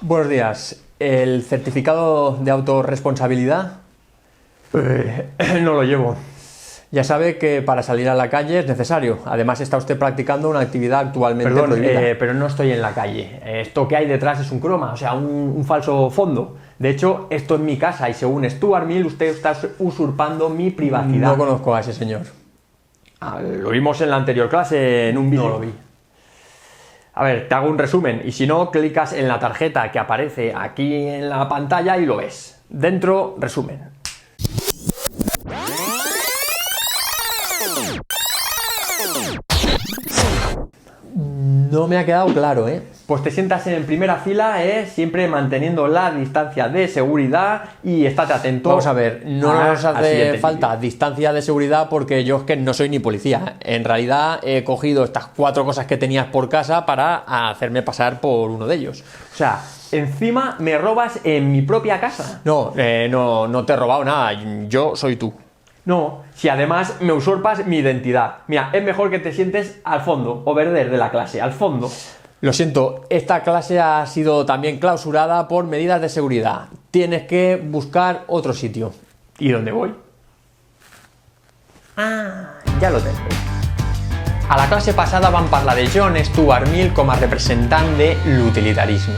Buenos días. ¿El certificado de autorresponsabilidad? No lo llevo. Ya sabe que para salir a la calle es necesario. Además está usted practicando una actividad actualmente prohibida. Pero no estoy en la calle. Esto que hay detrás es un croma, o sea, un falso fondo. De hecho, esto es mi casa y según Stuart Mill usted está usurpando mi privacidad. No conozco a ese señor. Lo vimos en la anterior clase, en un vídeo. No lo vi. A ver, te hago un resumen y si no, clicas en la tarjeta que aparece aquí en la pantalla y lo ves. Dentro, resumen. No me ha quedado claro, ¿eh? Pues te sientas en primera fila, siempre manteniendo la distancia de seguridad y estate atento. Vamos a ver, no nos al hace siguiente falta vídeo. distancia de seguridad porque yo es que no soy ni policía. En realidad he cogido estas 4 cosas que tenías por casa para hacerme pasar por uno de ellos. O sea, encima me robas en mi propia casa. No te he robado nada, yo soy tú. No, si además me usurpas mi identidad. Mira, es mejor que te sientes al fondo o verder de la clase, al fondo. Lo siento, esta clase ha sido también clausurada por medidas de seguridad. Tienes que buscar otro sitio. ¿Y dónde voy? Ya lo tengo. A la clase passada vam parlar de John Stuart Mill com a representant de l'utilitarisme.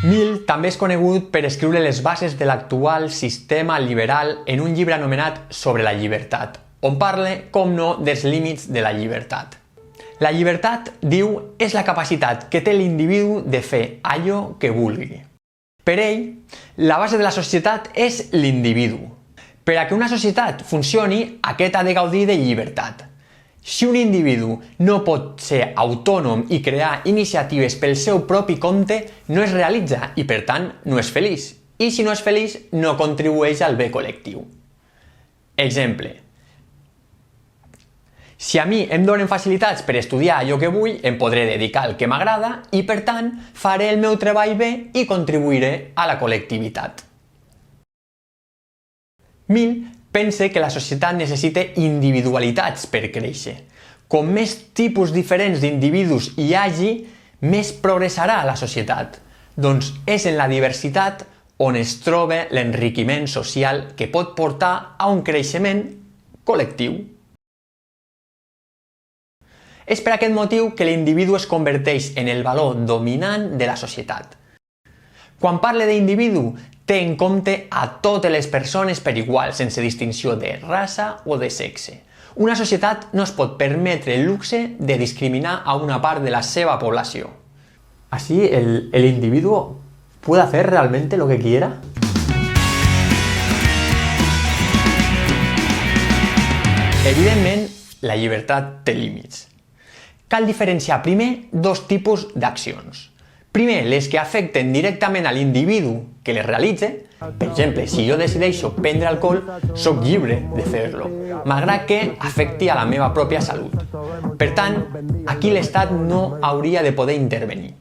Mill també és conegut per escriure les bases de l'actual sistema liberal en un llibre anomenat Sobre la llibertat, on parla, com no, dels límits de la llibertat. La llibertat, diu, és la capacitat que té l'individu de fer allò que vulgui. Per ell, la base de la societat és l'individu. Per a que una societat funcioni, aquest ha de gaudir de llibertat. Si un individu no pot ser autònom i crear iniciatives pel seu propi compte, no es realitza i, per tant, no és feliç. I si no és feliç, no contribueix al bé col·lectiu. Exemple. Si a mi em donen facilitats per estudiar allò que vull, em podré dedicar al que m'agrada i, per tant, faré el meu treball bé i contribuiré a la col·lectivitat. Mill pensa que la societat necessita individualitats per créixer. Com més tipus diferents d'individus hi hagi, més progressarà la societat. Doncs és en la diversitat on es troba l'enriquiment social que pot portar a un creixement col·lectiu. És per aquest motiu que l'individu es converteix en el valor dominant de la societat. Quan parla d'individu, té en compte a totes les persones per igual, sense distinció de raça o de sexe. Una societat no es pot permetre el luxe de discriminar a una part de la seva població. ¿Así el individuo puede hacer realmente lo que quiera? Evidentment, la llibertat té límits. Cal diferenciar primer dos tipus d'accions. Primer, les que afecten directament a l'individu que les realitza. Per exemple, si jo decideixo prendre alcohol, sóc lliure de fer-lo, malgrat que afecti a la meva pròpia salut. Per tant, aquí l'Estat no hauria de poder intervenir.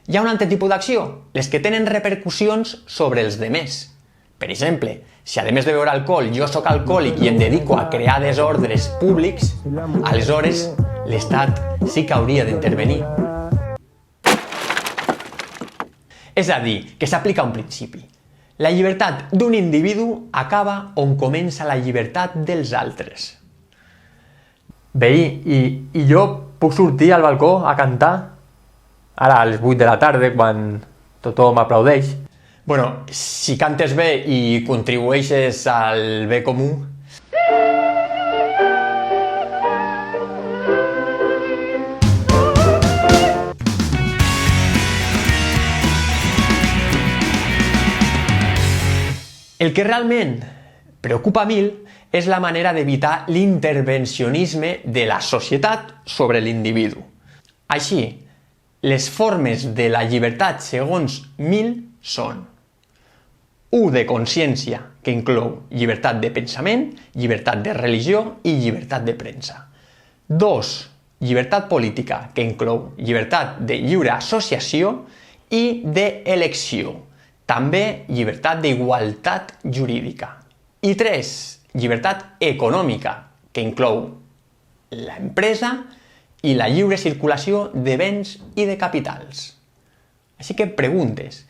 Hi ha un altre tipus d'acció, les que tenen repercussions sobre els demés. Per exemple, si a més de beure alcohol jo sóc alcohòlic i em dedico a crear desordres públics, aleshores l'Estat sí que hauria d'intervenir. És a dir, que s'aplica un principi. La llibertat d'un individu acaba on comença la llibertat dels altres. Veí, i jo puc sortir al balcó a cantar? Ara a les 8 de la tarda, quan tothom aplaudeix. Bueno, si cantes bé i contribueixes al bé comú... El que realment preocupa a Mill és la manera d'evitar l'intervencionisme de la societat sobre l'individu. Així, les formes de la llibertat segons Mill són 1. De consciència, que inclou llibertat de pensament, llibertat de religió i llibertat de premsa. 2. Llibertat política, que inclou llibertat de lliure associació i d'elecció. També llibertat d'igualtat jurídica. I 3. Llibertat econòmica, que inclou l'empresa i la lliure circulació de béns i de capitals. Així que preguntes,